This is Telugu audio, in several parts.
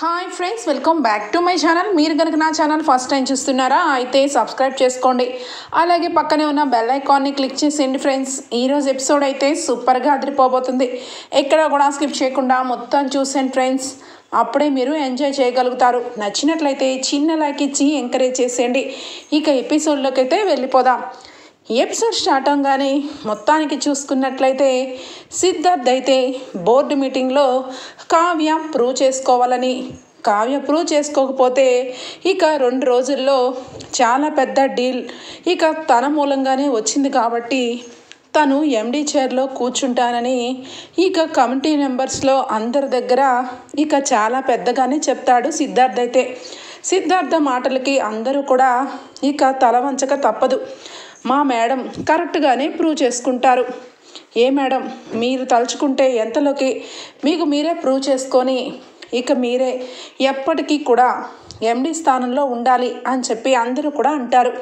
Hi friends, welcome back to my channel. మీరు కనుక నా ఛానల్ ఫస్ట్ టైం చూస్తున్నారా అయితే సబ్స్క్రైబ్ చేసుకోండి. అలాగే పక్కనే ఉన్న బెల్ ఐకాన్ని క్లిక్ చేసేయండి ఫ్రెండ్స్. ఈరోజు ఎపిసోడ్ అయితే సూపర్గా అదిరిపోబోతుంది. ఎక్కడ కూడా స్కిప్ చేయకుండా మొత్తం చూసేయండి ఫ్రెండ్స్. అప్పుడే మీరు ఎంజాయ్ చేయగలుగుతారు. నచ్చినట్లయితే చిన్న లైక్ ఇచ్చి ఎంకరేజ్ చేసేయండి. ఇక ఎపిసోడ్లోకి అయితే వెళ్ళిపోదాం. ఎపిసోడ్ స్టార్ట్ అవగానే మొత్తానికి చూసుకున్నట్లయితే సిద్ధార్థ్ అయితే బోర్డు మీటింగ్లో కావ్య ప్రూవ్ చేసుకోవాలని, కావ్య ప్రూవ్ చేసుకోకపోతే ఇక 2 రోజుల్లో చాలా పెద్ద డీల్ ఇక తన మూలంగానే వచ్చింది కాబట్టి తను ఎండి చైర్లో కూర్చుంటానని ఇక కమిటీ మెంబర్స్లో అందరి దగ్గర ఇక చాలా పెద్దగానే చెప్తాడు సిద్ధార్థ్. అయితే సిద్ధార్థ మాటలకి అందరూ కూడా ఇక తల వంచక తప్పదు. మా మేడం కరెక్ట్గానే ప్రూవ్ చేసుకుంటారు. ఏ మేడం, మీరు తలుచుకుంటే ఎంతలోకి మీకు మీరే ప్రూవ్ చేసుకొని ఇక మీరే ఎప్పటికీ కూడా ఎండి స్థానంలో ఉండాలి అని చెప్పి అందరూ కూడా అంటారు.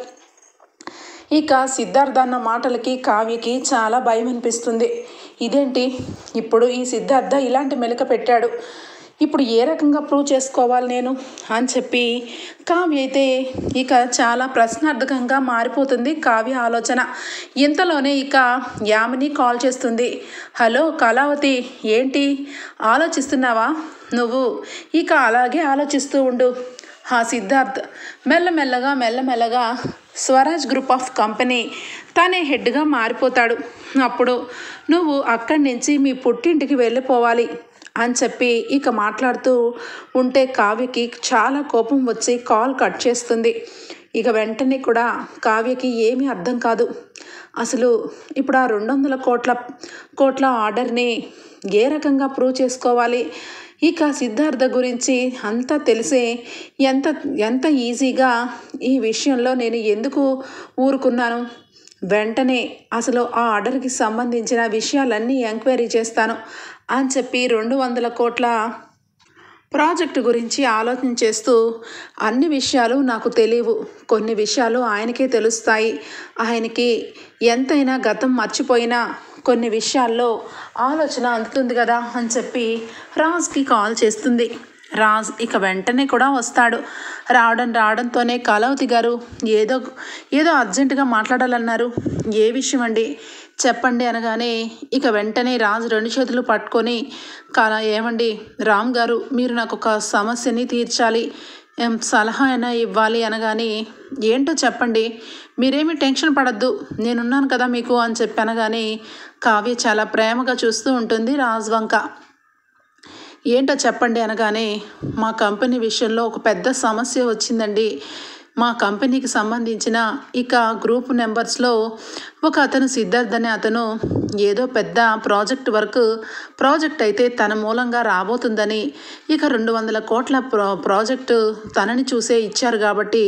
ఇక సిద్ధార్థ అన్న మాటలకి కావ్యకి చాలా భయం అనిపిస్తుంది. ఇదేంటి ఇప్పుడు ఈ సిద్ధార్థ ఇలాంటి మెలిక పెట్టాడు, ఇప్పుడు ఏ రకంగా ప్రూవ్ చేసుకోవాలి నేను అని చెప్పి కావ్య అయితే ఇక చాలా ప్రశ్నార్థకంగా మారిపోతుంది కావ్య ఆలోచన. ఇంతలోనే ఇక యామిని కాల్ చేస్తుంది. హలో కళావతి, ఏంటి ఆలోచిస్తున్నావా? నువ్వు ఇక అలాగే ఆలోచిస్తూ ఉండు. సిద్ధార్థ్ మెల్లమెల్లగా స్వరాజ్ గ్రూప్ ఆఫ్ కంపెనీ తనే హెడ్గా మారిపోతాడు. అప్పుడు నువ్వు అక్కడి నుంచి మీ పుట్టింటికి వెళ్ళిపోవాలి అని చెప్పి ఇక మాట్లాడుతూ ఉంటే కావ్యకి చాలా కోపం వచ్చి కాల్ కట్ చేస్తుంది. ఇక వెంటనే కూడా కావ్యకి ఏమీ అర్థం కాదు. అసలు ఇప్పుడు ఆ 200 కోట్ల ఆర్డర్ని ఏ రకంగా ప్రూవ్ చేసుకోవాలి? ఇక సిద్ధార్థ గురించి అంతా తెలిసే ఎంత ఈజీగా ఈ విషయంలో నేను ఎందుకు ఊరుకున్నాను? వెంటనే అసలు ఆ ఆర్డర్కి సంబంధించిన విషయాలన్నీ ఎంక్వైరీ చేస్తాను అని చెప్పి 200 కోట్ల ప్రాజెక్టు గురించి ఆలోచన చేస్తూ అన్ని విషయాలు నాకు తెలియవు, కొన్ని విషయాలు ఆయనకే తెలుస్తాయి, ఆయనకి ఎంతైనా గతం మర్చిపోయినా కొన్ని విషయాల్లో ఆలోచన అందుతుంది కదా అని చెప్పి రాజ్కి కాల్ చేస్తుంది. రాజ్ ఇక వెంటనే కూడా వస్తాడు. రావడంతోనే కళావతి గారు ఏదో అర్జెంటుగా మాట్లాడాలన్నారు. ఏ విషయం అండి చెప్పండి అనగానే ఇక వెంటనే రాజు 2 చేతులు పట్టుకొని ఏమండి రామ్ గారు, మీరు నాకు ఒక సమస్యని తీర్చాలి, సలహా అయినా ఇవ్వాలి అనగానే ఏంటో చెప్పండి, మీరేమీ టెన్షన్ పడద్దు, నేనున్నాను కదా మీకు అని చెప్పి అనగానే కావ్య చాలా ప్రేమగా చూస్తూ ఉంటుంది రాజ్ వంక. ఏంటో చెప్పండి అనగానే మా కంపెనీ విషయంలో ఒక పెద్ద సమస్య వచ్చిందండి. మా కంపెనీకి సంబంధించిన ఇక గ్రూప్ మెంబర్స్లో ఒక అతను సిద్ధార్థ్ అనే అతను ఏదో పెద్ద ప్రాజెక్ట్ అయితే తన మూలంగా రాబోతుందని, ఇక 200 కోట్ల ప్రాజెక్టు తనని చూసే ఇచ్చారు కాబట్టి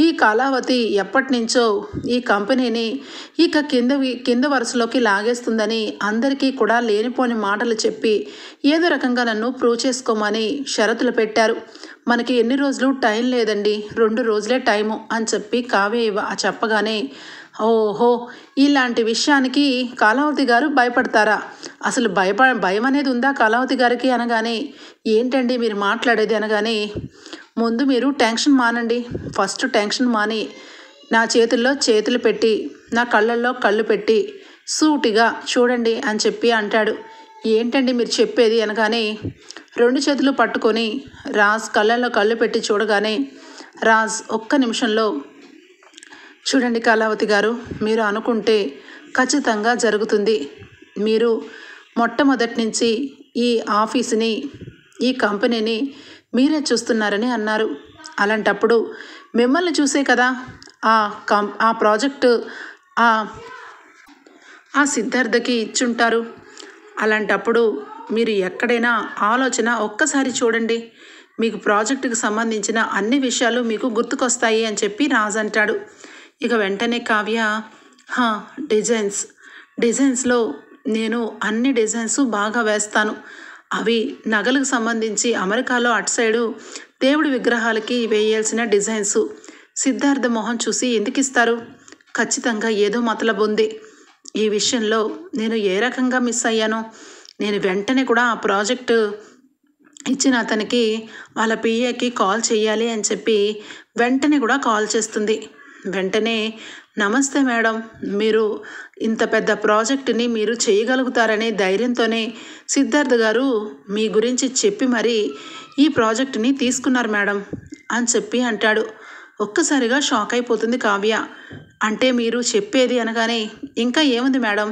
ఈ కళావతి ఎప్పటి నుంచో ఈ కంపెనీని ఇక కింద వరుసలోకి లాగేస్తుందని అందరికీ కూడా లేనిపోని మాటలు చెప్పి ఏదో రకంగా నన్ను ప్రూవ్ చేసుకోమని షరతులు పెట్టారు. మనకి ఎన్ని రోజులు టైం లేదండి, 2 రోజులే టైము అని చెప్పి కావ్య చెప్పగానే ఓహో, ఇలాంటి విషయానికి కళావతి గారు భయపడతారా? అసలు భయం అనేది ఉందా కళావతి గారికి అనగానే ఏంటండి మీరు మాట్లాడేది అనగానే ముందు మీరు టెన్షన్ మానండి, ఫస్ట్ టెన్షన్ మాని నా చేతుల్లో చేతులు పెట్టి నా కళ్ళల్లో కళ్ళు పెట్టి సూటిగా చూడండి అని చెప్పి అంటాడు. ఏంటండి మీరు చెప్పేది అనగానే 2 చేతులు పట్టుకొని రాజ్ కళ్ళల్లో కళ్ళు పెట్టి చూడగానే రాజ్ ఒక్క నిమిషంలో చూడండి కళావతి గారు, మీరు అనుకుంటే ఖచ్చితంగా జరుగుతుంది. మీరు మొట్టమొదటి నుంచి ఈ ఆఫీసుని ఈ కంపెనీని మీరే చూస్తున్నారని అన్నారు. అలాంటప్పుడు మిమ్మల్ని చూసే కదా ఆ ప్రాజెక్టు ఆ సిద్ధార్థకి ఇచ్చుంటారు. అలాంటప్పుడు మీరు ఎక్కడైనా ఆలోచన ఒక్కసారి చూడండి, మీకు ప్రాజెక్టుకు సంబంధించిన అన్ని విషయాలు మీకు గుర్తుకొస్తాయి అని చెప్పి రాజ్ అంటాడు. ఇక వెంటనే కావ్య డిజైన్స్లో నేను అన్ని డిజైన్స్ బాగా వేస్తాను, అవి నగలకు సంబంధించి అమెరికాలో అటు సైడు దేవుడి విగ్రహాలకి వేయాల్సిన డిజైన్స్ సిద్ధార్థ మొహం చూసి ఎందుకు ఇస్తారు? ఖచ్చితంగా ఏదో మతలబు ఉంది. ఈ విషయంలో నేను ఏ రకంగా మిస్ అయ్యానో నేను వెంటనే కూడా ఆ ప్రాజెక్టు ఇచ్చిన అతనికి వాళ్ళ పిఏకి కాల్ చేయాలి అని చెప్పి వెంటనే కూడా కాల్ చేస్తుంది. వెంటనే నమస్తే మేడం, మీరు ఇంత పెద్ద ప్రాజెక్టుని మీరు చేయగలుగుతారనే ధైర్యంతోనే సిద్ధార్థ్ గారు మీ గురించి చెప్పి మరి ఈ ప్రాజెక్టుని తీసుకున్నారు మేడం అని చెప్పి అంటాడు. ఒక్కసారిగా షాక్ అయిపోతుంది కావ్య. అంటే మీరు చెప్పేది అనగానే ఇంకా ఏముంది మేడం,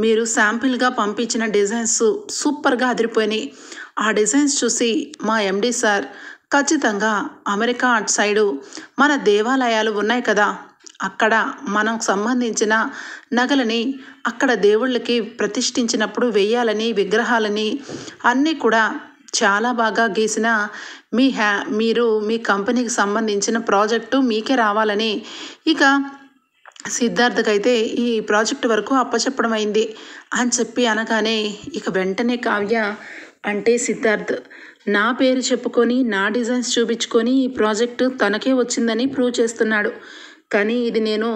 మీరు శాంపిల్గా పంపించిన డిజైన్స్ సూపర్గా అదిరిపోయినాయి. ఆ డిజైన్స్ చూసి మా ఎండి సార్ ఖచ్చితంగా అమెరికా అటు సైడు మన దేవాలయాలు ఉన్నాయి కదా, అక్కడ మనకు సంబంధించిన నగలని అక్కడ దేవుళ్ళకి ప్రతిష్ఠించినప్పుడు వేయాలని విగ్రహాలని అన్నీ కూడా చాలా బాగా గీసిన మీరు మీ కంపెనీకి సంబంధించిన ప్రాజెక్టు మీకే రావాలని ఇక సిద్ధార్థకి అయితే ఈ ప్రాజెక్ట్ వరకు అప్పచెప్పడం అయింది అని చెప్పి అనగానే ఇక వెంటనే కావ్య అంటే సిద్ధార్థ్ నా పేరు చెప్పుకొని నా డిజైన్స్ చూపించుకొని ఈ ప్రాజెక్టు తనకే వచ్చిందని ప్రూవ్ చేస్తున్నాడు. కానీ ఇది నేను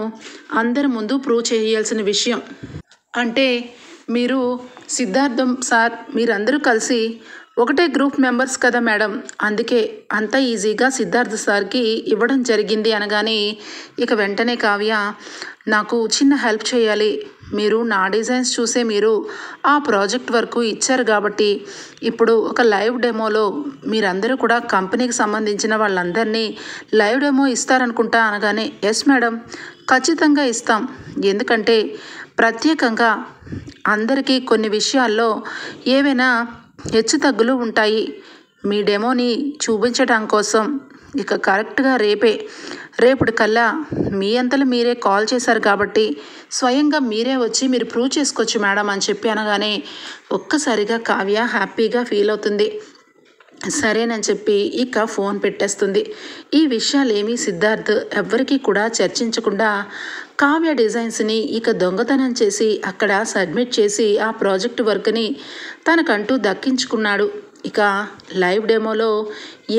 అందరి ముందు ప్రూవ్ చేయాల్సిన విషయం. అంటే మీరు సిద్ధార్థం సార్ మీరందరూ కలిసి ఒకటే గ్రూప్ మెంబర్స్ కదా మేడం, అందుకే అంత ఈజీగా సిద్ధార్థ్ సార్కి ఇవ్వడం జరిగింది అనగానే ఇక వెంటనే కావ్య నాకు చిన్న హెల్ప్ చేయాలి, మీరు నా డిజైన్స్ చూసే మీరు ఆ ప్రాజెక్ట్ వరకు ఇచ్చారు కాబట్టి ఇప్పుడు ఒక లైవ్ డెమోలో మీరందరూ కూడా కంపెనీకి సంబంధించిన వాళ్ళందరినీ లైవ్ డెమో ఇస్తారనుకుంటా అనగానే ఎస్ మేడం ఖచ్చితంగా ఇస్తాం, ఎందుకంటే ప్రత్యేకంగా అందరికీ కొన్ని విషయాల్లో ఏవైనా హెచ్చు తగ్గులు ఉంటాయి. మీ డెమోని చూపించడం కోసం ఇక కరెక్ట్గా రేపటి కల్లా మీ అంతలో మీరే కాల్ చేశారు కాబట్టి స్వయంగా మీరే వచ్చి మీరు ప్రూవ్ చేసుకోవచ్చు మేడం అని చెప్పి అనగానే ఒక్కసారిగా కావ్య హ్యాపీగా ఫీల్ అవుతుంది. సరేనని చెప్పి ఇక ఫోన్ పెట్టేస్తుంది. ఈ విషయాలేమీ సిద్ధార్థ్ ఎవ్వరికీ కూడా చర్చించకుండా కావ్య డిజైన్స్ని ఇక దొంగతనం చేసి అక్కడ సబ్మిట్ చేసి ఆ ప్రాజెక్ట్ వర్క్ని తనకంటూ దక్కించుకున్నాడు. ఇక లైవ్ డెమోలో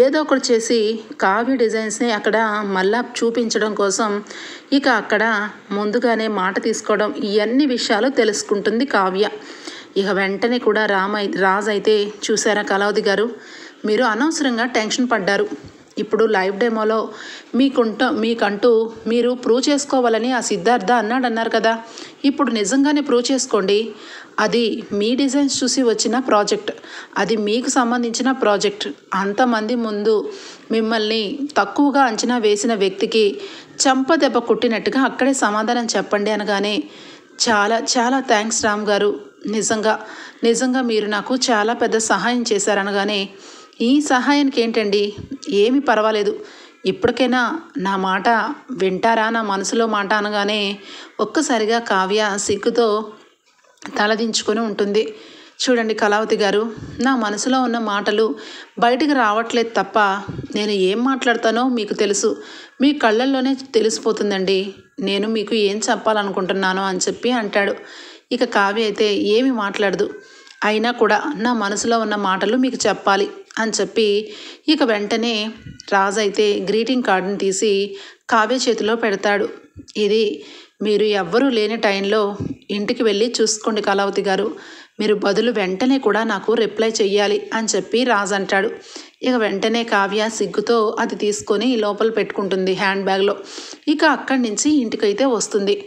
ఏదో ఒకటి చేసి కావ్య డిజైన్స్ని అక్కడ మళ్ళా చూపించడం కోసం ఇక అక్కడ ముందుగానే మాట తీసుకోవడం ఇవన్నీ విషయాలు తెలుసుకుంటుంది కావ్య. ఇక వెంటనే కూడా రాజ్ అయితే చూసారా కళావతి గారు, మీరు అనవసరంగా టెన్షన్ పడ్డారు. ఇప్పుడు లైవ్ డెమోలో మీకంటూ మీరు ప్రూవ్ చేసుకోవాలని ఆ సిద్ధార్థ అన్నారు కదా, ఇప్పుడు నిజంగానే ప్రూవ్ చేసుకోండి. అది మీ డిజైన్స్ చూసి వచ్చిన ప్రాజెక్ట్, అది మీకు సంబంధించిన ప్రాజెక్ట్. అంతమంది ముందు మిమ్మల్ని తక్కువగా అంచనా వేసిన వ్యక్తికి చెంపదెబ్బ కొట్టినట్టుగా అక్కడే సమాధానం చెప్పండి అనగానే చాలా చాలా థ్యాంక్స్ రామ్ గారు, నిజంగా మీరు నాకు చాలా పెద్ద సహాయం చేశారనగానే ఈ సహాయానికి ఏంటండి, ఏమీ పర్వాలేదు, ఇప్పటికైనా నా మాట వింటారా నా మనసులో మాట అనగానే ఒక్కసారిగా కావ్య సిగ్గుతో తలదించుకొని ఉంటుంది. చూడండి కళావతి గారు, నా మనసులో ఉన్న మాటలు బయటికి రావట్లేదు తప్ప నేను ఏం మాట్లాడతానో మీకు తెలుసు, మీ కళ్ళల్లోనే తెలిసిపోతుందండి నేను మీకు ఏం చెప్పాలనుకుంటున్నానో అని చెప్పి అంటాడు. ఇక కావ్య అయితే ఏమి మాట్లాడదు, అయినా కూడా నా మనసులో ఉన్న మాటలు మీకు చెప్పాలి అని చెప్పి ఇక వెంటనే రాజు అయితే గ్రీటింగ్ కార్డుని తీసి కావ్య చేతిలో పెడతాడు. ఇది మీరు ఎవ్వరూ లేని టైంలో ఇంటికి వెళ్ళి చూసుకోండి కళావతి గారు, మీరు బదులు వెంటనే కూడా నాకు రిప్లై చెయ్యాలి అని చెప్పి రాజు అంటాడు. ఇక వెంటనే కావ్య సిగ్గుతో అది తీసుకొని లోపల పెట్టుకుంటుంది హ్యాండ్ బ్యాగ్లో. ఇక అక్కడి నుంచి ఇంటికైతే వస్తుంది.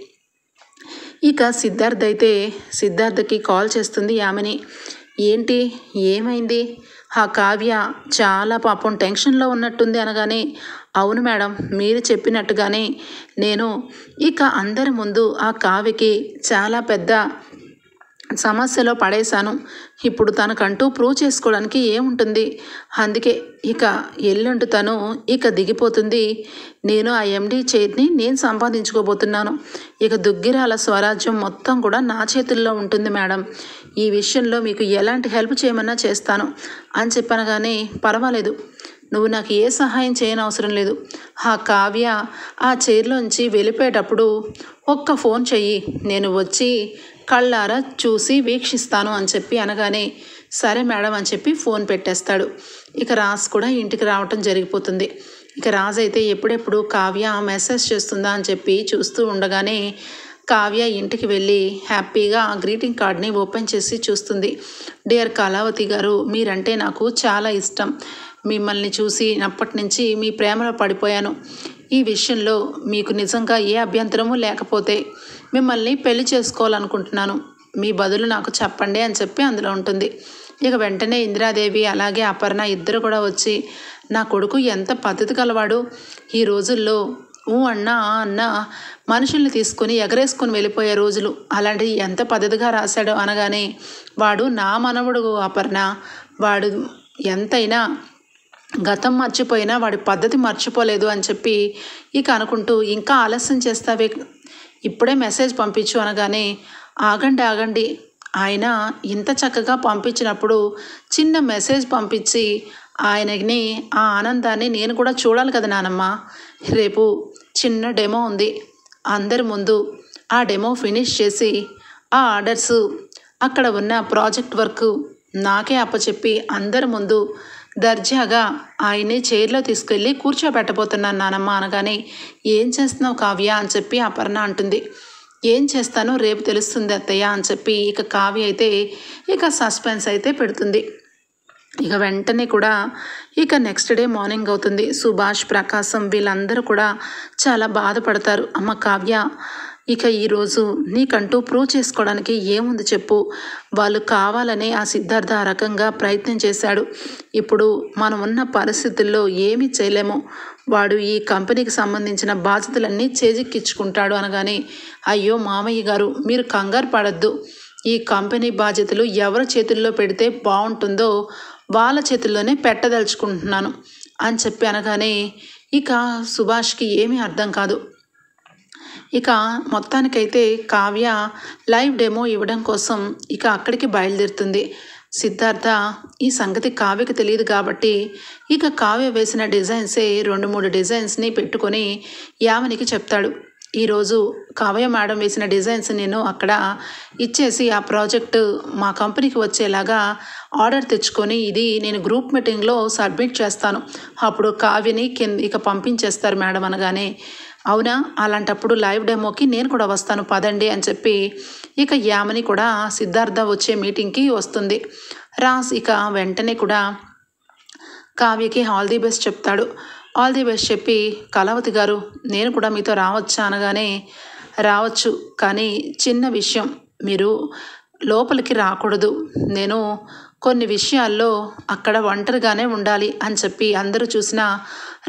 ఇక సిద్ధార్థకి కాల్ చేస్తుంది యామిని. ఏంటి ఏమైంది, ఆ కావ్య చాలా పాపం టెన్షన్లో ఉన్నట్టుంది అనగానే అవును మేడం, మీరు చెప్పినట్టుగానే నేను ఇక అందరి ముందు ఆ కావ్యకి చాలా పెద్ద సమస్యలో పడేశాను. ఇప్పుడు తనకంటూ ప్రూవ్ చేసుకోవడానికి ఏముంటుంది, అందుకే ఇక ఎల్లుండి తను ఇక దిగిపోతుంది. నేను ఆ ఎండి చైర్ని నేను సంపాదించుకోబోతున్నాను. ఇక దుగ్గిరాల స్వరాజ్యం మొత్తం కూడా నా చేతుల్లో ఉంటుంది మేడం, ఈ విషయంలో మీకు ఎలాంటి హెల్ప్ చేయమన్నా చేస్తాను అని చెప్పనగానే పర్వాలేదు, నువ్వు నాకు ఏ సహాయం చేయనవసరం లేదు, ఆ కావ్య ఆ చైర్లోంచి వెళ్ళిపోయేటప్పుడు ఒక్క ఫోన్ చెయ్యి, నేను వచ్చి కళ్ళారా చూసి వీక్షిస్తాను అని చెప్పి అనగానే సరే మేడం అని చెప్పి ఫోన్ పెట్టేస్తాడు. ఇక రాజ్ కూడా ఇంటికి రావటం జరిగిపోతుంది. ఇక రాజ్ అయితే ఎప్పుడెప్పుడు కావ్య మెసేజ్ చేస్తుందా అని చెప్పి చూస్తూ ఉండగానే కావ్య ఇంటికి వెళ్ళి హ్యాపీగా గ్రీటింగ్ కార్డ్ని ఓపెన్ చేసి చూస్తుంది. డియర్ కళావతి గారు, మీరంటే నాకు చాలా ఇష్టం. మిమ్మల్ని చూసినప్పటి నుంచి మీ ప్రేమలో పడిపోయాను. ఈ విషయంలో మీకు నిజంగా ఏ అభ్యంతరము లేకపోతే మిమ్మల్ని పెళ్లి చేసుకోవాలనుకుంటున్నాను. మీ బదులు నాకు చెప్పండి అని చెప్పి అందులో ఉంటుంది. ఇక వెంటనే ఇందిరాదేవి అలాగే అపర్ణ ఇద్దరు కూడా వచ్చి, నా కొడుకు ఎంత పద్ధతి కలవాడు. ఈ రోజుల్లో అన్నా అన్న మనుషుల్ని తీసుకొని ఎగరేసుకొని వెళ్ళిపోయే రోజులు, అలాంటిది ఎంత పద్ధతిగా రాశాడో అనగానే, వాడు నా మనవడు అపర్ణ, వాడు ఎంతైనా గతం మర్చిపోయినా వాడి పద్ధతి మర్చిపోలేదు అని చెప్పి ఇక అనుకుంటూ, ఇంకా ఆలస్యం చేస్తావే, ఇప్పుడే మెసేజ్ పంపించు అనగానే, ఆగండి ఆయన ఇంత చక్కగా పంపించినప్పుడు చిన్న మెసేజ్ పంపించి ఆయనని ఆ ఆనందాన్ని నేను కూడా చూడాలి కదా నానమ్మ. రేపు చిన్న డెమో ఉంది, అందరి ముందు ఆ డెమో ఫినిష్ చేసి ఆ ఆర్డర్స్ అక్కడ ఉన్న ప్రాజెక్ట్ వర్క్ నాకే అప్పచెప్పి అందరి ముందు దర్జాగా ఆయన్ని చైర్లో తీసుకెళ్ళి కూర్చోబెట్టబోతున్నాను నానమ్మ అనగానే, ఏం చేస్తున్నావు కావ్య అని చెప్పి అపర్ణ అంటుంది. ఏం చేస్తానో రేపు తెలుస్తుంది అత్తయ్య అని చెప్పి ఇక కావ్య అయితే ఇక సస్పెన్స్ అయితే పెడుతుంది. ఇక వెంటనే కూడా ఇక నెక్స్ట్ డే మార్నింగ్ అవుతుంది. సుభాష్, ప్రకాశం వీళ్ళందరూ కూడా చాలా బాధపడతారు. అమ్మ కావ్య, ఇక ఈరోజు నీకంటూ ప్రూవ్ చేసుకోవడానికి ఏముంది చెప్పు. వాళ్ళు కావాలనే ఆ సిద్ధార్థ ఆ రకంగా ప్రయత్నం చేశాడు. ఇప్పుడు మనం ఉన్న పరిస్థితుల్లో ఏమీ చేయలేము. వాడు ఈ కంపెనీకి సంబంధించిన బాధ్యతలన్నీ చేజిక్కించుకుంటాడు అనగానే, అయ్యో మామయ్య గారు, మీరు కంగారు పడద్దు. ఈ కంపెనీ బాధ్యతలు ఎవరి చేతుల్లో పెడితే బాగుంటుందో వాళ్ళ చేతుల్లోనే పెట్టదలుచుకుంటున్నాను అని చెప్పి అనగానే ఇక సుభాష్కి ఏమీ అర్థం కాదు. ఇక మొత్తానికైతే కావ్య లైవ్ డెమో ఇవ్వడం కోసం ఇక అక్కడికి బయలుదేరుతుంది. సిద్ధార్థ ఈ సంగతి కావ్యకి తెలియదు కాబట్టి ఇక కావ్య వేసిన డిజైన్సే 2-3 డిజైన్స్ని పెట్టుకొని యామినికి చెప్తాడు. ఈరోజు కావ్య మేడం వేసిన డిజైన్స్ నేను అక్కడ ఇచ్చేసి ఆ ప్రాజెక్టు మా కంపెనీకి వచ్చేలాగా ఆర్డర్ తెచ్చుకొని ఇది నేను గ్రూప్ మీటింగ్లో సబ్మిట్ చేస్తాను, అప్పుడు కావ్యని ఇక పంపించేస్తారు మేడం అనగానే, అవునా, అలాంటప్పుడు లైవ్ డెమోకి నేను కూడా వస్తాను పదండి అని చెప్పి ఇక యామిని కూడా సిద్ధార్థ వచ్చే మీటింగ్కి వస్తుంది. రాజ్ ఇక వెంటనే కూడా కావ్యకి ఆల్ ది బెస్ట్ చెప్తాడు. ఆల్ ది బెస్ట్ చెప్పి, కళావతి గారు నేను కూడా మీతో రావచ్చా అనగానే, రావచ్చు, కానీ చిన్న విషయం, మీరు లోపలికి రాకూడదు, నేను కొన్ని విషయాల్లో అక్కడ ఒంటరిగానే ఉండాలి అని చెప్పి అందరూ చూసిన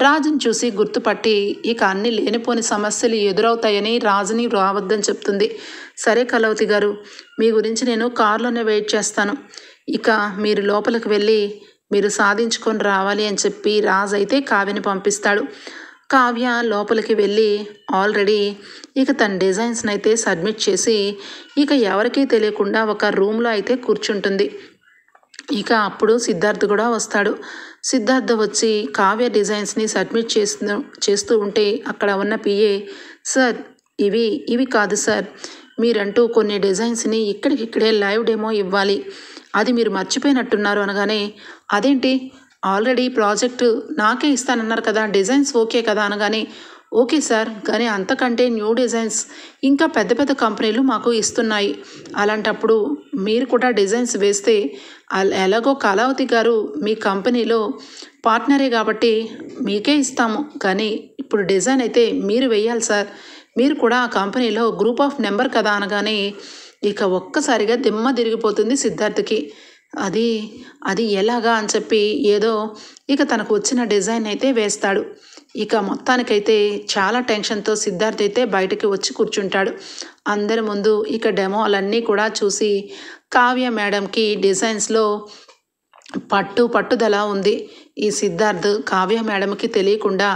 రాజుని చూసి గుర్తుపట్టి ఇక అన్ని లేనిపోని సమస్యలు ఎదురవుతాయని రాజుని రావద్దని చెప్తుంది. సరే కళావతి గారు, మీ గురించి నేను కారులోనే వెయిట్ చేస్తాను, ఇక మీరు లోపలికి వెళ్ళి మీరు సాధించుకొని రావాలి అని చెప్పి రాజు అయితే కావ్యని పంపిస్తాడు. కావ్య లోపలికి వెళ్ళి ఆల్రెడీ ఇక తన డిజైన్స్ని అయితే సబ్మిట్ చేసి ఇక ఎవరికీ తెలియకుండా ఒక రూమ్లో అయితే కూర్చుంటుంది. ఇక అప్పుడు సిద్ధార్థ్ కూడా వస్తాడు. సిద్ధార్థ వచ్చి కావ్య డిజైన్స్ని సబ్మిట్ చేస్తూ ఉంటే అక్కడ ఉన్న పిఏ, సార్ ఇవి కాదు సార్, మీరంటూ కొన్ని డిజైన్స్ని ఇక్కడికిక్కడే లైవ్ డెమో ఇవ్వాలి, అది మీరు మర్చిపోయినట్టున్నారు అనగానే, అదేంటి, ఆల్రెడీ ప్రాజెక్టు నాకే ఇస్తానన్నారు కదా, డిజైన్స్ ఓకే కదా అనగానే, ఓకే సార్, కానీ అంతకంటే న్యూ డిజైన్స్ ఇంకా పెద్ద పెద్ద కంపెనీలు మాకు ఇస్తున్నాయి, అలాంటప్పుడు మీరు కూడా డిజైన్స్ వేస్తే ఎలాగో కళావతి గారు మీ కంపెనీలో పార్ట్నరే కాబట్టి మీకే ఇస్తాము, కానీ ఇప్పుడు డిజైన్ అయితే మీరు వేయాలి సార్, మీరు కూడా ఆ కంపెనీలో గ్రూప్ ఆఫ్ నెంబర్ కదా అనగానే ఇక ఒక్కసారిగా దిమ్మ తిరిగిపోతుంది సిద్ధార్థకి. అది ఎలాగా అని చెప్పి ఏదో ఇక తనకు వచ్చిన డిజైన్ అయితే వేస్తాడు. ఇక మొత్తానికైతే చాలా టెన్షన్తో సిద్ధార్థ్ అయితే బయటకి వచ్చి కూర్చుంటాడు. అందరి ముందు ఇక డెమోలన్నీ కూడా చూసి కావ్య మేడంకి డిజైన్స్లో పట్టుదల ఉంది. ఈ సిద్ధార్థ్ కావ్య మేడంకి తెలియకుండా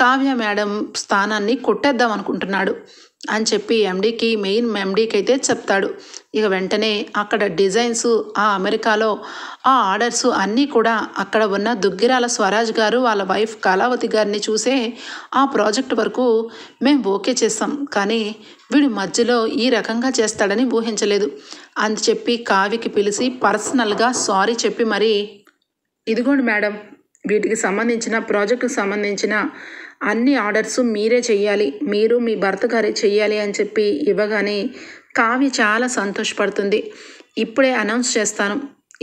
కావ్య మేడం స్థానాన్ని కొట్టేద్దాం అనుకుంటున్నాడు అని చెప్పి మెయిన్ ఎండీకి అయితే చెప్తాడు. ఇక వెంటనే అక్కడ డిజైన్స్, ఆ అమెరికాలో ఆ ఆర్డర్స్ అన్నీ కూడా అక్కడ ఉన్న దుగ్గిరాల స్వరాజ్ గారు వాళ్ళ వైఫ్ కళావతి గారిని చూసే ఆ ప్రాజెక్ట్ వరకు మేము ఓకే చేస్తాం, కానీ వీడు మధ్యలో ఈ రకంగా చేస్తాడని ఊహించలేదు అని చెప్పి కావ్యకి పిలిచి పర్సనల్గా సారీ చెప్పి, మరి ఇదిగోండి మేడం, వీటికి సంబంధించిన ప్రాజెక్టుకు సంబంధించిన అన్ని ఆర్డర్స్ మీరే చెయ్యాలి, మీరు మీ భర్త గారే చెయ్యాలి అని చెప్పి ఇవ్వగానే కావ్య చాలా సంతోషపడుతుంది. ఇప్పుడే అనౌన్స్ చేస్తాను,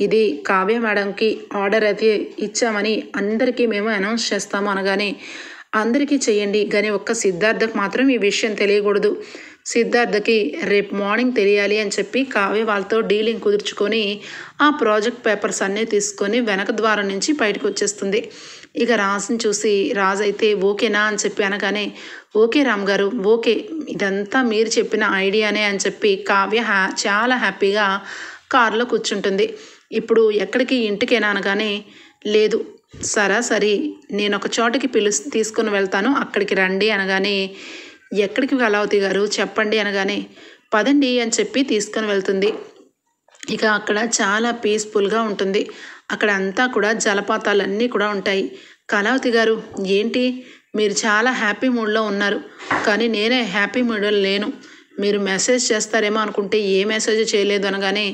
ఇది కావ్య మేడంకి ఆర్డర్ అయితే ఇచ్చామని అందరికీ మేము అనౌన్స్ చేస్తాము అనగానే అందరికీ చెయ్యండి కానీ ఒక్క సిద్ధార్థకు మాత్రం ఈ విషయం తెలియకూడదు, సిద్ధార్థకి రేపు మార్నింగ్ తెలియాలి అని చెప్పి కావ్య వాళ్ళతో డీలింగ్ కుదుర్చుకొని ఆ ప్రాజెక్ట్ పేపర్స్ అన్నీ తీసుకొని వెనక ద్వారం నుంచి బయటకు వచ్చేస్తుంది. ఇక రాజుని చూసి రాజు అయితే ఓకేనా అని చెప్పి అనగానే ఓకే రామ్ గారు ఓకే, ఇదంతా మీరు చెప్పిన ఐడియానే అని చెప్పి కావ్య చాలా హ్యాపీగా కారులో కూర్చుంటుంది. ఇప్పుడు ఎక్కడికి ఇంటికేనా అనగానే లేదు సరే నేను ఒక చోటకి తీసుకొని వెళ్తాను అక్కడికి రండి అనగానే ఎక్కడికి కళావతి గారు చెప్పండి అనగానే పదండి అని చెప్పి తీసుకొని వెళ్తుంది. ఇక అక్కడ చాలా పీస్ఫుల్గా ఉంటుంది, అక్కడ అంతా కూడా జలపాతాలన్నీ కూడా ఉంటాయి. కళావతి గారు ఏంటి మీరు చాలా హ్యాపీ మూడ్లో ఉన్నారు, కానీ నేనే హ్యాపీ మూడ్లో లేను, మీరు మెసేజ్ చేస్తారేమో అనుకుంటే ఏ మెసేజ్ చేయలేదు అనగానే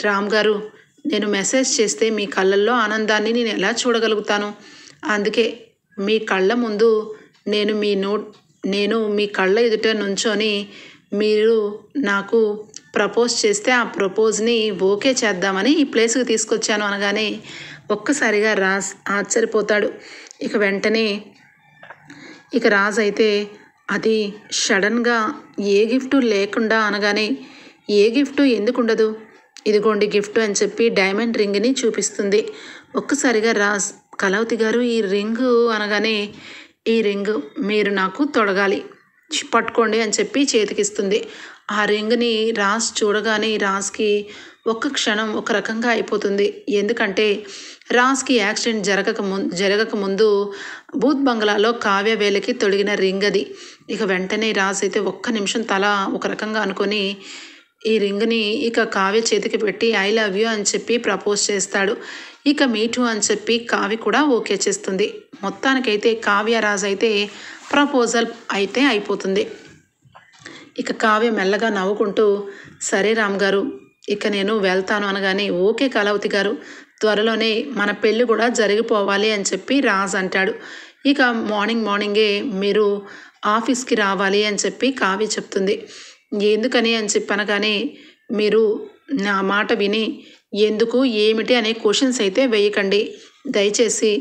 రామ్ గారు నేను మెసేజ్ చేస్తే మీ కళ్ళల్లో ఆనందాన్ని నేను ఎలా చూడగలుగుతాను, అందుకే మీ కళ్ళ ముందు నేను మీ కళ్ళ ఎదుట నుంచొని మీరు నాకు ప్రపోజ్ చేస్తే ఆ ప్రపోజ్ని ఓకే చేద్దామని ఈ ప్లేస్కి తీసుకొచ్చాను అనగానే ఒక్కసారిగా రాజ్ ఆశ్చర్యపోతాడు. ఇక వెంటనే ఇక రాజ్ అయితే అది సడన్గా ఏ గిఫ్ట్ లేకుండా అనగానే ఏ గిఫ్ట్ ఎందుకు ఉండదు, ఇదిగోండి గిఫ్ట్ అని చెప్పి డైమండ్ రింగ్ని చూపిస్తుంది. ఒక్కసారిగా రాజ్ కళావతి గారు ఈ రింగు అనగానే ఈ రింగ్ మీరు నాకు తొడగాలి పట్టుకోండి అని చెప్పి చేతికిస్తుంది. ఆ రింగ్ని రాజ్ చూడగానే రాజ్కి ఒక్క క్షణం ఒక రకంగా అయిపోతుంది. ఎందుకంటే రాజ్కి యాక్సిడెంట్ జరగకముందు భూత్ బంగ్లాలో కావ్య వేలకి తొడిగిన రింగ్ అది. ఇక వెంటనే రాజ్ అయితే ఒక్క నిమిషం తల ఒక రకంగా అనుకొని ఈ రింగ్ని ఇక కావ్య చేతికి పెట్టి ఐ లవ్ యూ అని చెప్పి ప్రపోజ్ చేస్తాడు. ఇక మీటు అని చెప్పి కావ్య కూడా ఓకే చేస్తుంది. మొత్తానికైతే కావ్య రాజ్ అయితే ప్రపోజల్ అయితే అయిపోతుంది. ఇక కావ్య మెల్లగా నవ్వుకుంటూ సరే రామ్ గారు ఇక నేను వెళ్తాను అనగానే ఓకే కళావతి గారు త్వరలోనే మన పెళ్ళి కూడా జరిగిపోవాలి అని చెప్పి రాజ్ అంటాడు. ఇక మార్నింగే మీరు ఆఫీస్కి రావాలి అని చెప్పి కావ్య చెప్తుంది. ఎందుకని అని చెప్పి అనగానే మీరు నా మాట విని ఎందుకు ఏమిటి అనే క్వశ్చన్స్ అయితే వేయకండి, దయచేసి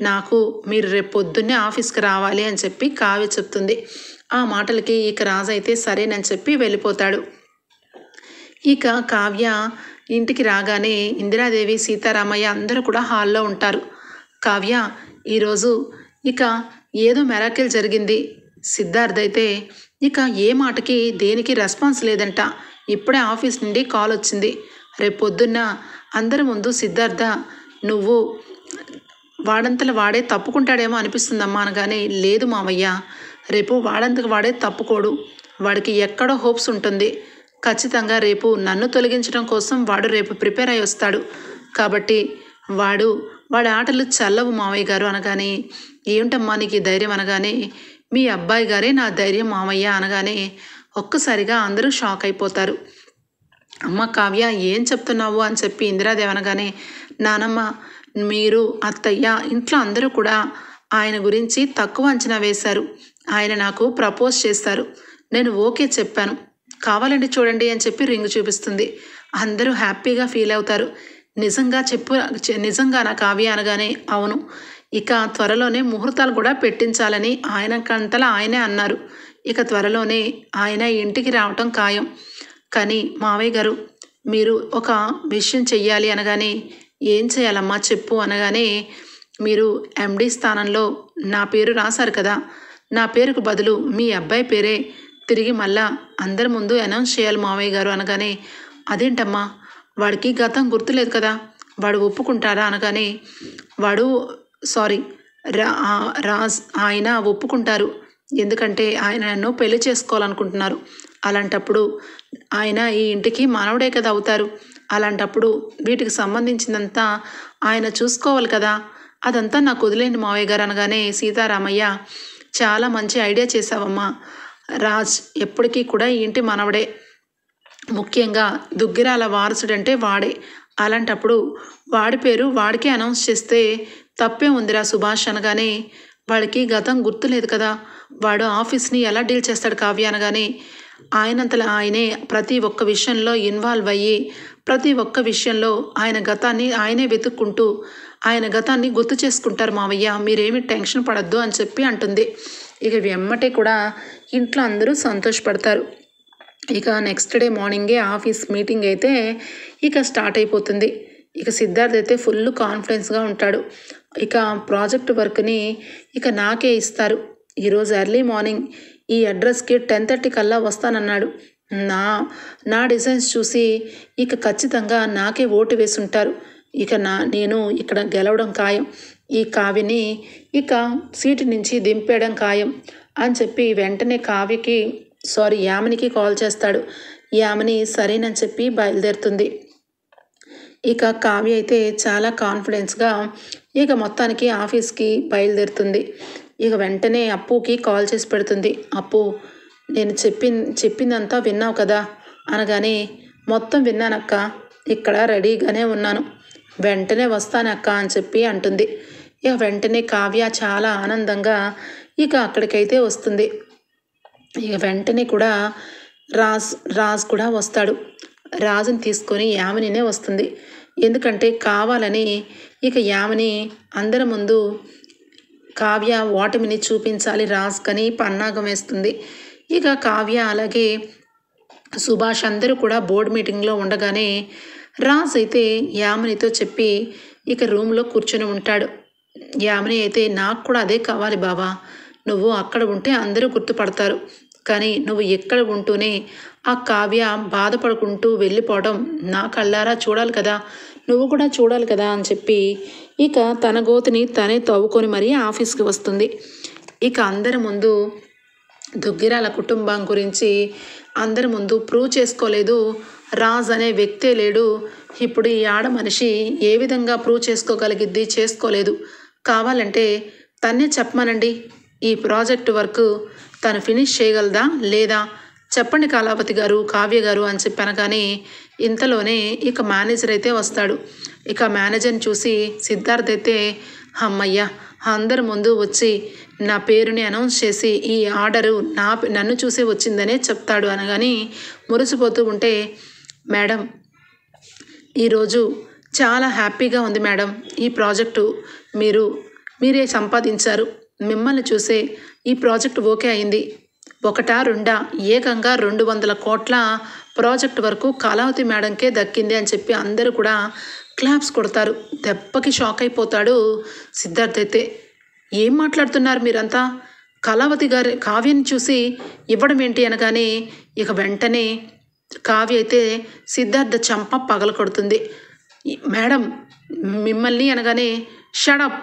నాకు మీరు రేపు పొద్దున్నే ఆఫీస్కి రావాలి అని చెప్పి కావ్య చెప్తుంది. ఆ మాటలకి ఇక రాజు అయితే సరేనని చెప్పి వెళ్ళిపోతాడు. ఇక కావ్య ఇంటికి రాగానే ఇందిరాదేవి సీతారామయ్య అందరూ కూడా హాల్లో ఉంటారు. కావ్య ఈరోజు ఇక ఏదో మెరాకిల్ జరిగింది, సిద్ధార్థ్ అయితే ఇక ఏ మాటకి దేనికి రెస్పాన్స్ లేదంట, ఇప్పుడే ఆఫీస్ నుండి కాల్ వచ్చింది, రేపు పొద్దున్న అందరి ముందు సిద్ధార్థ నువ్వు వాడంతలో వాడే తప్పుకుంటాడేమో అనిపిస్తుందమ్మా అనగానే లేదు మావయ్య రేపు వాడంతకు వాడే తప్పుకోడు, వాడికి ఎక్కడో హోప్స్ ఉంటుంది, ఖచ్చితంగా రేపు నన్ను తొలగించడం కోసం వాడు రేపు ప్రిపేర్ అయి వస్తాడు, కాబట్టి వాడి ఆటలు చల్లవు మావయ్య గారు అనగానే ఏమిటమ్మా నీకు ధైర్యం అనగానే మీ అబ్బాయి గారే నా ధైర్యం మావయ్య అనగానే ఒక్కసారిగా అందరూ షాక్ అయిపోతారు. అమ్మ కావ్య ఏం చెప్తున్నావు అని చెప్పి ఇందిరాదేవి అనగానే నానమ్మ మీరు అత్తయ్య ఇంట్లో అందరూ కూడా ఆయన గురించి తక్కువ అంచనా వేశారు, ఆయన నాకు ప్రపోజ్ చేస్తారు, నేను ఓకే చెప్పాను, కావాలండి చూడండి అని చెప్పి రింగ్ చూపిస్తుంది. అందరూ హ్యాపీగా ఫీల్ అవుతారు. నిజంగా నా కావ్య అనగానే అవును, ఇక త్వరలోనే ముహూర్తాలు కూడా పెట్టించాలని ఆయనకంతలా ఆయనే అన్నారు, ఇక త్వరలోనే ఆయన ఇంటికి రావటం ఖాయం, కానీ మావయ్య గారు మీరు ఒక విషయం చెయ్యాలి అనగానే ఏం చేయాలమ్మా చెప్పు అనగానే మీరు ఎండి స్థానంలో నా పేరు రాశారు కదా, నా పేరుకు బదులు మీ అబ్బాయి పేరే తిరిగి మళ్ళా అందరి ముందు అనౌన్స్ చేయాలి మావయ్య గారు అనగానే అదేంటమ్మా వాడికి గతం గుర్తులేదు కదా, వాడు ఒప్పుకుంటారా అనగానే రాజ్ ఆయన ఒప్పుకుంటారు, ఎందుకంటే ఆయన నన్ను పెళ్లి చేసుకోవాలనుకుంటున్నారు, అలాంటప్పుడు ఆయన ఈ ఇంటికి మానవుడే కదా అవుతారు, అలాంటప్పుడు వీటికి సంబంధించిందంతా ఆయన చూసుకోవాలి కదా, అదంతా నాకు వదిలేండి మావయ్య గారు అనగానే సీతారామయ్య చాలా మంచి ఐడియా చేశావమ్మా, రాజ్ ఎప్పటికీ కూడా ఈ ఇంటి మనవడే, ముఖ్యంగా దుగ్గిరాల వారసుడంటే వాడే, అలాంటప్పుడు వాడి పేరు వాడికే అనౌన్స్ చేస్తే తప్పే ఉందిరా సుభాష్ అనగానే, వాడికి గతం గుర్తులేదు కదా, వాడు ఆఫీస్ని ఎలా డీల్ చేస్తాడు కావ్య అనగానే, ఆయనంతలా ఆయనే ప్రతి ఒక్క విషయంలో ఇన్వాల్వ్ అయ్యి ప్రతి ఒక్క విషయంలో ఆయన గతాన్ని ఆయనే వెతుక్కుంటూ ఆయన గతాన్ని గుర్తు చేసుకుంటారు మావయ్య, మీరేమి టెన్షన్ పడద్దు అని చెప్పి అంటుంది. ఇక వెమ్మటే కూడా ఇంట్లో అందరూ సంతోషపడతారు. ఇక నెక్స్ట్ డే మార్నింగే ఆఫీస్ మీటింగ్ అయితే ఇక స్టార్ట్ అయిపోతుంది. ఇక సిద్ధార్థ్ అయితే ఫుల్ కాన్ఫిడెన్స్గా ఉంటాడు. ఇక ప్రాజెక్ట్ వర్క్ని ఇక నాకే ఇస్తారు. ఈరోజు ఎర్లీ మార్నింగ్ ఈ అడ్రస్కి 10:30 కల్లా వస్తానన్నాడు. నా డిజైన్స్ చూసి ఇక ఖచ్చితంగా నాకే ఓటు వేసుంటారు. ఇక నేను ఇక్కడ గెలవడం ఖాయం, ఈ కావ్యని ఇక సీటు నుంచి దింపేయడం ఖాయం అని చెప్పి వెంటనే యామినికి కాల్ చేస్తాడు. యామిని సరేనని చెప్పి బయలుదేరుతుంది. ఇక కావ్య అయితే చాలా కాన్ఫిడెన్స్గా ఇక మొత్తానికి ఆఫీస్కి బయలుదేరుతుంది. ఇక వెంటనే అప్పుకి కాల్ చేసి పెడుతుంది. అప్పు, నేను చెప్పిందంతా విన్నావు కదా అనగానే, మొత్తం విన్నానక్క, ఇక్కడ రెడీగానే ఉన్నాను, వెంటనే వస్తానక్క అని చెప్పి అంటుంది. ఇక వెంటనే కావ్య చాలా ఆనందంగా ఇక అక్కడికైతే వస్తుంది. ఇక వెంటనే కూడా రాజ్ కూడా వస్తాడు. రాజుని తీసుకొని యామినినే వస్తుంది. ఎందుకంటే కావాలని ఇక యామిని అందరి ముందు కావ్య ఓటమిని చూపించాలి రాజ్కని పన్నాగం వేస్తుంది. ఇక కావ్య అలాగే సుభాష్ అందరూ కూడా బోర్డు మీటింగ్లో ఉండగానే రాజ్ అయితే యామినితో చెప్పి ఇక రూమ్లో కూర్చొని ఉంటాడు. యామిని అయితే, నాకు కూడా అదే కావాలి బావా, నువ్వు అక్కడ ఉంటే అందరూ గుర్తుపడతారు, కానీ నువ్వు ఎక్కడ ఉంటూనే ఆ కావ్య బాధపడుకుంటూ వెళ్ళిపోవడం నా కళ్ళారా చూడాలి కదా, నువ్వు కూడా చూడాలి కదా అని చెప్పి ఇక తన గోతిని తనే తవ్వుకొని మరీ ఆఫీస్కి వస్తుంది. ఇక అందరి ముందు దుగ్గిరాల కుటుంబం గురించి అందరి ముందు ప్రూవ్ చేసుకోలేదు, రాజ్ అనే వ్యక్తే లేడు, ఇప్పుడు ఈ ఆడ మనిషి ఏ విధంగా ప్రూవ్ చేసుకోగలిగిద్ది, చేసుకోలేదు, కావాలంటే తన్నే చెప్పమనండి, ఈ ప్రాజెక్ట్ వర్క్ తను ఫినిష్ చేయగలదా లేదా చెప్పండి కళావతి గారు, కావ్య గారు అని చెప్పాను. కానీ ఇంతలోనే ఇక మేనేజర్ అయితే వస్తాడు. ఇక మేనేజర్ని చూసి సిద్ధార్థ్ అయితే, అమ్మయ్య, అందరి ముందు వచ్చి నా పేరుని అనౌన్స్ చేసి ఈ ఆర్డరు నన్ను చూసి వచ్చిందనే చెప్తాడు అనగాని మురిసిపోతూ ఉంటే, మేడం ఈరోజు చాలా హ్యాపీగా ఉంది మేడం, ఈ ప్రాజెక్టు మీరే సంపాదించారు, మిమ్మల్ని చూసే ఈ ప్రాజెక్ట్ ఓకే అయింది, ఒకటా రెండా ఏకంగా 200 కోట్ల ప్రాజెక్ట్ వరకు కళావతి మేడంకే దక్కింది అని చెప్పి అందరూ కూడా క్లాప్స్ కొడతారు. దెబ్బకి షాక్ అయిపోతాడు సిద్ధార్థ్ అయితే. ఏం మాట్లాడుతున్నారు మీరంతా, కళావతి గారి కావ్యని చూసి ఇవ్వడం ఏంటి అనగానే ఇక వెంటనే కావ్య అయితే సిద్ధార్థ చంప పగల కొడుతుంది. మేడం మిమ్మల్ని అనగానే, షడప్,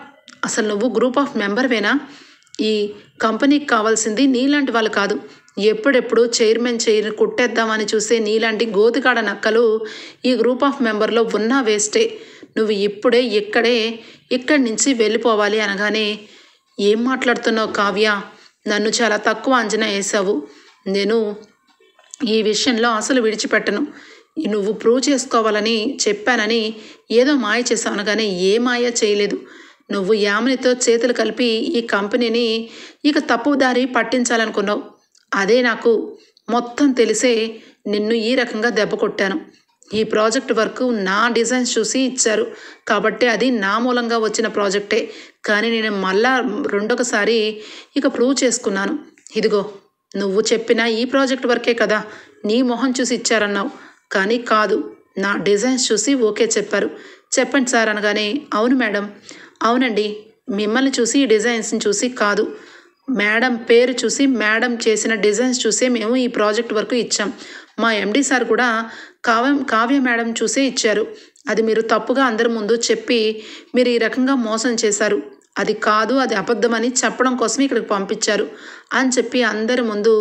అసలు నువ్వు గ్రూప్ ఆఫ్ మెంబర్వేనా, ఈ కంపెనీకి కావాల్సింది నీలాంటి వాళ్ళు కాదు, ఎప్పుడెప్పుడు చైర్మన్ చైర్ కొట్టేద్దామని చూసే నీలాంటి గోతికాడ నక్కలు ఈ గ్రూప్ ఆఫ్ మెంబర్లో ఉన్నా వేస్టే, నువ్వు ఇప్పుడే ఇక్కడి నుంచి వెళ్ళిపోవాలి అనగానే, ఏం మాట్లాడుతున్నావు కావ్య, నన్ను చాలా తక్కువ అంచనా వేసావు, నేను ఈ విషయంలో అసలు విడిచిపెట్టను, నువ్వు ప్రూవ్ చేసుకోవాలని చెప్పానని ఏదో మాయ చేసావు అనగానే, ఏ మాయ చేయలేదు, నువ్వు యామినితో చేతులు కలిపి ఈ కంపెనీని ఇక తప్పుదారి పట్టించాలనుకున్నావు, అదే నాకు మొత్తం తెలిసే నిన్ను ఈ రకంగా దెబ్బ కొట్టాను, ఈ ప్రాజెక్ట్ వర్క్ నా డిజైన్స్ చూసి ఇచ్చారు కాబట్టి అది నా మూలంగా వచ్చిన ప్రాజెక్టే, కానీ నేను మళ్ళా రెండొకసారి ఇక ప్రూవ్ చేసుకున్నాను, ఇదిగో నువ్వు చెప్పిన ఈ ప్రాజెక్ట్ వర్కే కదా నీ మొహం చూసి ఇచ్చారన్నావు, కానీ కాదు, నా డిజైన్స్ చూసి ఓకే చెప్పారు, చెప్పండి సార్ అనగానే, అవును మేడం, అవునండి, మిమ్మల్ని చూసి ఈ డిజైన్స్ని చూసి కాదు, మేడం పేరు చూసి మేడం చేసిన డిజైన్స్ చూసే మేము ఈ ప్రాజెక్ట్ వర్క్ ఇచ్చాం, మా ఎండి సార్ కూడా కావ్య మేడం చూసే ఇచ్చారు, అది మీరు తప్పుగా అందరి ముందు చెప్పి మీరు ఈ రకంగా మోసం చేశారు, అది కాదు, అది అబద్ధమని చెప్పడం కోసం ఇక్కడికి పంపించారు అని చెప్పి అందరి ముందు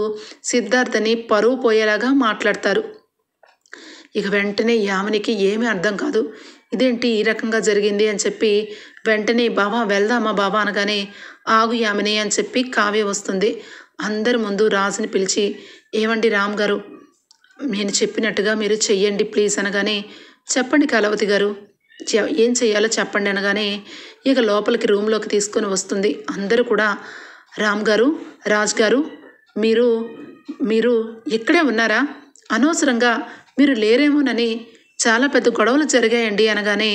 సిద్ధార్థని పరువు పోయేలాగా మాట్లాడతారు. ఇక వెంటనే యామినికి ఏమీ అర్థం కాదు, ఇదేంటి ఈ రకంగా జరిగింది అని చెప్పి వెంటనే, బావా వెళ్దామా బావా అనగానే, ఆగు యామిని అని చెప్పి కావ్య వస్తుంది. అందరి ముందు రాజుని పిలిచి, ఏమండి రామ్ గారు, నేను చెప్పినట్టుగా మీరు చెయ్యండి ప్లీజ్ అనగానే, చెప్పండి కళావతి గారు, ఏం చెయ్యాలో చెప్పండి అనగానే ఇక లోపలికి రూమ్లోకి తీసుకొని వస్తుంది. అందరూ కూడా రామ్ గారు, రాజ్ గారు, మీరు మీరు ఇక్కడే ఉన్నారా? అనవసరంగా మీరు లేరేమోనని చాలా పెద్ద గొడవలు జరిగాయండి అనగానే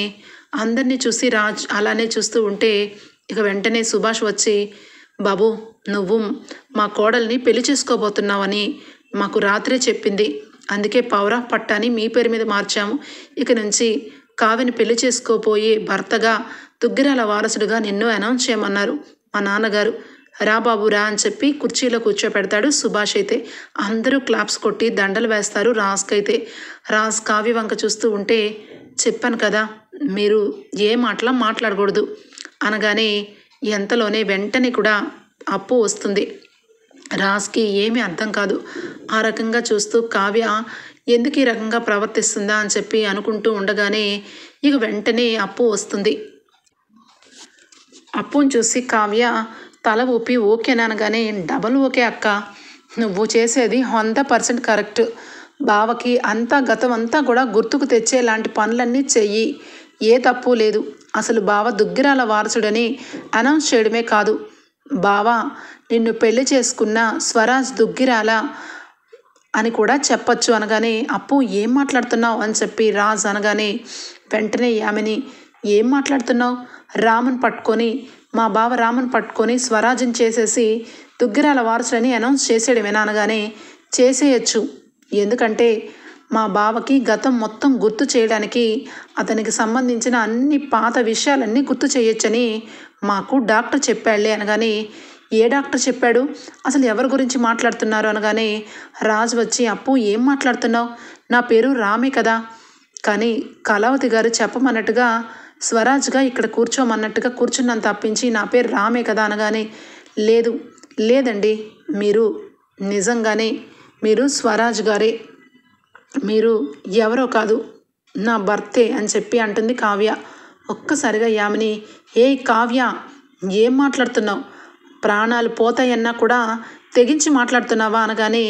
అందరినీ చూసి రాజ్ అలానే చూస్తూ ఉంటే ఇక వెంటనే సుభాష్ వచ్చి, బాబు నువ్వు మా కోడల్ని పెళ్లి చేసుకోబోతున్నావని మాకు రాత్రే చెప్పింది, అందుకే పవర్ ఆఫ్ పట్టాని మీ పేరు మీద మార్చాము. ఇక నుంచి కావ్యని పెళ్లి చేసుకోపోయే భర్తగా దుగ్గిరాల వారసుడుగా నిన్ను అనౌన్స్ చేయమన్నారు మా నాన్నగారు. రా బాబు రా అని చెప్పి కుర్చీలో కూర్చోపెడతాడు సుభాష్. అయితే అందరూ క్లాప్స్ కొట్టి దండలు వేస్తారు రాజ్కైతే. రాజ్ కావ్య వంక చూస్తూ ఉంటే, చెప్పాను కదా మీరు ఏ మాటలా మాట్లాడకూడదు అనగానే ఎంతలోనే వెంటనే కూడా అప్పు వస్తుంది. రాజ్కి ఏమీ అర్థం కాదు. ఆ రకంగా చూస్తూ కావ్య ఎందుకు ఈ రకంగా ప్రవర్తిస్తుందా అని చెప్పి అనుకుంటూ ఉండగానే ఇక వెంటనే అప్పు వస్తుంది. అప్పుని చూసి కావ్య తల ఊపి ఓకేనా అనగానే, డబల్ ఓకే అక్క, నువ్వు చేసేది 100% కరెక్ట్. బావకి అంతా గతం అంతా కూడా గుర్తుకు తెచ్చేలాంటి పనులన్నీ చెయ్యి, ఏ తప్పు లేదు. అసలు బావ దుగ్గిరాల వారసుడని అనౌన్స్ చేయడమే కాదు, బావ నిన్ను పెళ్లి చేసుకున్న స్వరాజ్ దుగ్గిరాల అని కూడా చెప్పచ్చు అనగానే, అప్పు ఏం మాట్లాడుతున్నావు అని చెప్పి రాజ్ అనగానే వెంటనే యామిని, ఏం మాట్లాడుతున్నావు? రాముని పట్టుకొని మా బావ రాముని పట్టుకొని స్వరాజ్ని చేసేసి దుగ్గిరాల వారసులని అనౌన్స్ చేసేయడమేనా అనగానే, చేసేయచ్చు. ఎందుకంటే మా బావకి గతం మొత్తం గుర్తు చేయడానికి అతనికి సంబంధించిన అన్ని పాత విషయాలన్నీ గుర్తు చేయొచ్చని మాకు డాక్టర్ చెప్పాడులే అనగానే, ఏ డాక్టర్ చెప్పాడు? అసలు ఎవరి గురించి మాట్లాడుతున్నారు అనగానే రాజు వచ్చి, అప్పు ఏం మాట్లాడుతున్నావు? నా పేరు రామే కదా, కానీ కళావతి గారు చెప్పమన్నట్టుగా స్వరాజ్గా ఇక్కడ కూర్చోమన్నట్టుగా కూర్చున్నాను తప్పించి నా పేరు రామే కదా అనగానే, లేదండి మీరు నిజంగానే మీరు స్వరాజ్ గారే, మీరు ఎవరో కాదు నా భర్తే అని చెప్పి అంటుంది కావ్య. ఒక్కసారిగా యామిని, ఏ కావ్య ఏం మాట్లాడుతున్నావు? ప్రాణాలు పోతాయన్నా కూడా తెగించి మాట్లాడుతున్నావా అనగానే,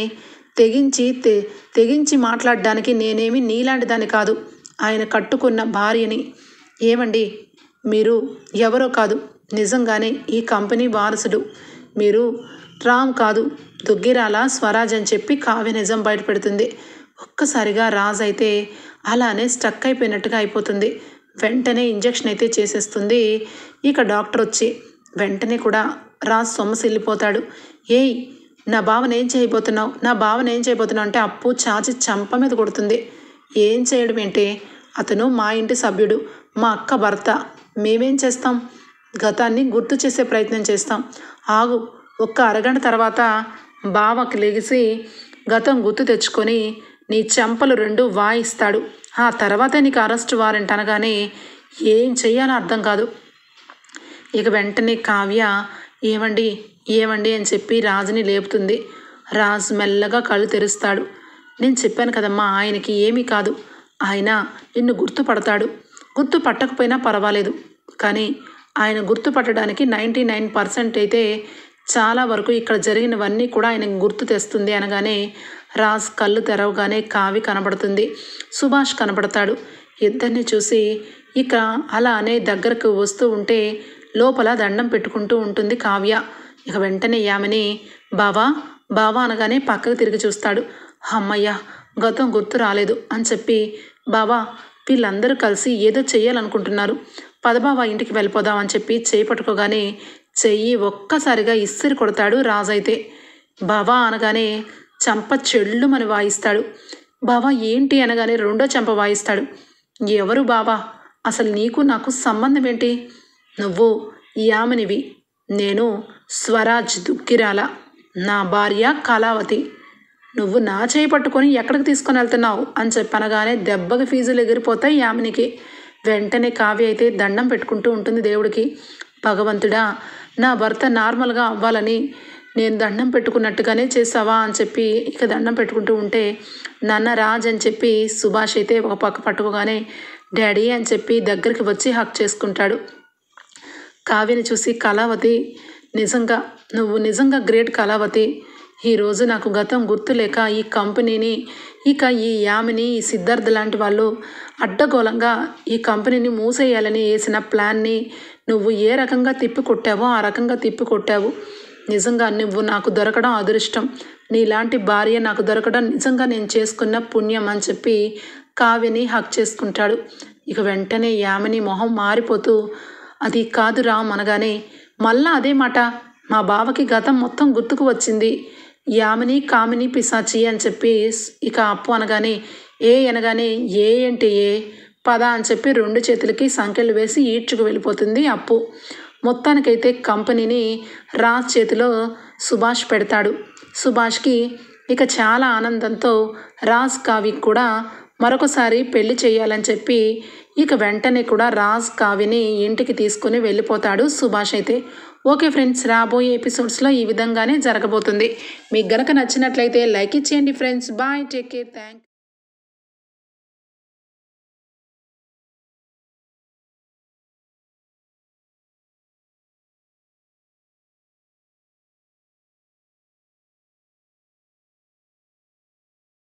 తెగించి మాట్లాడడానికి నేనేమి నీలాంటి దాన్ని కాదు, ఆయన కట్టుకున్న భార్యని. ఏమండి మీరు ఎవరో కాదు, నిజంగానే ఈ కంపెనీ వారసుడు మీరు రామ్ కాదు దుగ్గిరాల స్వరాజ్ అని చెప్పి కావ్య నిజం బయటపెడుతుంది. ఒక్కసారిగా రాజ్ అయితే అలానే స్టక్ అయిపోయినట్టుగా అయిపోతుంది. వెంటనే ఇంజెక్షన్ అయితే చేసేస్తుంది. ఇక డాక్టర్ వచ్చి వెంటనే కూడా రాజ్ సొమ్మసిల్లిపోతాడు. ఏయ్ నా బావను ఏం చేయబోతున్నావు, నా బావను ఏం చేయబోతున్నావు అంటే అప్పు చాచి చంప మీద కొడుతుంది. ఏం చేయడం ఏంటి, అతను మా ఇంటి సభ్యుడు, మా అక్క భర్త, మేమేం చేస్తాం, గతాన్ని గుర్తు చేసే ప్రయత్నం చేస్తాం. ఆగు, ఒక్క అరగంట తర్వాత బావకి లెగిసి గతం గుర్తు తెచ్చుకొని నీ చెంపలు 2 వాయిస్తాడు, ఆ తర్వాతే నీకు అరెస్ట్ వారెంట్ అనగానే ఏం చెయ్యాలో అర్థం కాదు. ఇక వెంటనే కావ్య ఏమండి అని చెప్పి రాజుని లేపుతుంది. రాజు మెల్లగా కళ్ళు తెరుస్తాడు. నేను చెప్పాను కదమ్మా ఆయనకి ఏమీ కాదు, ఆయన నిన్ను గుర్తుపడతాడు, గుర్తుపట్టకపోయినా పర్వాలేదు, కానీ ఆయన గుర్తుపట్టడానికి 99% అయితే చాలా వరకు ఇక్కడ జరిగినవన్నీ కూడా ఆయనకు గుర్తు తెస్తుంది అనగానే రాజ్ కళ్ళు తెరవగానే కావి కనబడుతుంది, సుభాష్ కనబడతాడు. ఇద్దరిని చూసి ఇక అలానే దగ్గరకు వస్తూ ఉంటే లోపల దండం పెట్టుకుంటూ ఉంటుంది కావ్య. ఇక వెంటనే యామిని బావా అనగానే పక్కకు తిరిగి చూస్తాడు. అమ్మయ్య గతం గుర్తు రాలేదు అని చెప్పి, బావా వీళ్ళందరూ కలిసి ఏదో చెయ్యాలనుకుంటున్నారు, పదబావా ఇంటికి వెళ్ళిపోదాం అని చెప్పి చేయి పట్టుకోగానే చెయ్యి ఒక్కసారిగా ఇస్సిరి కొడతాడు రాజైతే. బావా అనగానే చంప చెళ్ళుమని వాయిస్తాడు. బావా ఏంటి అనగానే 2వ చెంప వాయిస్తాడు. ఎవరు బావా, అసలు నీకు నాకు సంబంధం ఏంటి? నువ్వు యామినివి, నేను స్వరాజ్ దుగ్గిరాల, నా భార్య కళావతి, నువ్వు నా చేయి పట్టుకొని ఎక్కడికి తీసుకొని వెళ్తున్నావు అని చెప్పనగానే దెబ్బకి ఫీజులు ఎగిరిపోతాయి యామినికి. వెంటనే కావ్య అయితే దండం పెట్టుకుంటూ ఉంటుంది దేవుడికి. భగవంతుడా నా భర్త నార్మల్గా అవ్వాలని నేను దండం పెట్టుకున్నట్టుగానే చేసావా అని చెప్పి ఇక దండం పెట్టుకుంటూ ఉంటే నాన్న రాజ్ అని చెప్పి సుభాష్ అయితే ఒక పక్క పట్టుకోగానే డాడీ అని చెప్పి దగ్గరికి వచ్చి హక్ చేసుకుంటాడు. కావ్యని చూసి కళావతి నువ్వు నిజంగా గ్రేట్ కళావతి, ఈరోజు నాకు గతం గుర్తులేక ఈ కంపెనీని ఇక ఈ యామిని ఈ సిద్ధార్థ్ లాంటి వాళ్ళు అడ్డగోలంగా ఈ కంపెనీని మూసేయాలని వేసిన ప్లాన్ని నువ్వు ఏ రకంగా తిప్పి కొట్టావో ఆ రకంగా తిప్పి కొట్టావు. నిజంగా నువ్వు నాకు దొరకడం అదృష్టం. నీలాంటి భార్య నాకు దొరకడం నిజంగా నేను చేసుకున్న పుణ్యం అని చెప్పి కావ్యని హక్ చేసుకుంటాడు. ఇక వెంటనే యామిని మొహం మారిపోతూ అది కాదు రామ్ అనగానే మళ్ళా అదే మాట. మా బావకి గతం మొత్తం గుర్తుకు వచ్చింది. యామిని కామిని పిశాచి అని చెప్పి ఇక అప్పు అనగానే అనగానే ఏంటి పద అని చెప్పి 2 చేతులకి సంకెళ్ళు వేసి ఈడ్చుకు వెళ్ళిపోతుంది అప్పు. మొత్తానికైతే కంపెనీని రాజ్ చేతిలో సుభాష్ పెడతాడు. సుభాష్కి ఇక చాలా ఆనందంతో రాజ్ కావ్యకి కూడా మరొకసారి పెళ్లి చేయాలని చెప్పి ఇక వెంటనే కూడా రాజ్ కావ్యని ఇంటికి తీసుకొని వెళ్ళిపోతాడు సుభాష్ అయితే. ఓకే ఫ్రెండ్స్, రాబోయే ఎపిసోడ్స్లో ఈ విధంగానే జరగబోతుంది. మీకు గనక నచ్చినట్లయితే లైక్ ఇచ్చేయండి friends. Bye, take care, thank